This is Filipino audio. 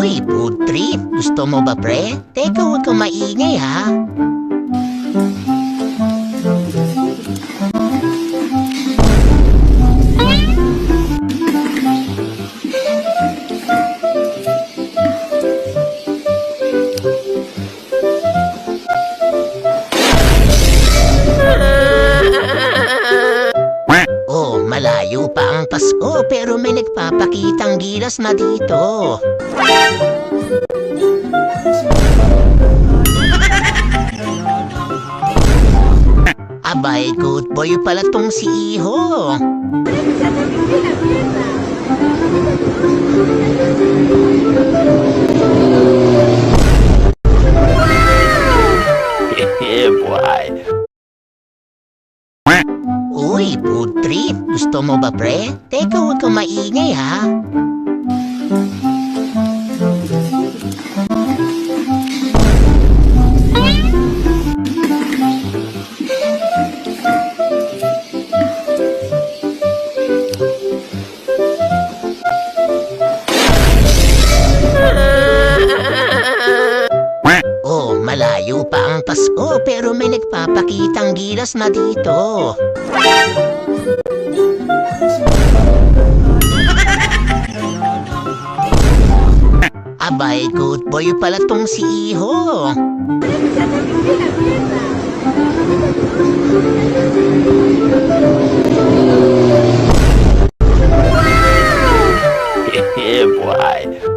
Uy, food trip. Gusto mo ba, pre? Teka, huwag kang maingay, ha? Oh, malayo pa ang Pasko pero may nagpapakitang gilas na dito. Abay, good boy pala tong si Iho. Yeah, boy. Uy, food trip. Gusto mo ba, pre? Teka, huwag kang maingay, ha? Oh, malayo pa ang Pasko pero may nagpapakitang gilas na dito. Abay, good boy pala tong si Iho. Yeah, boy.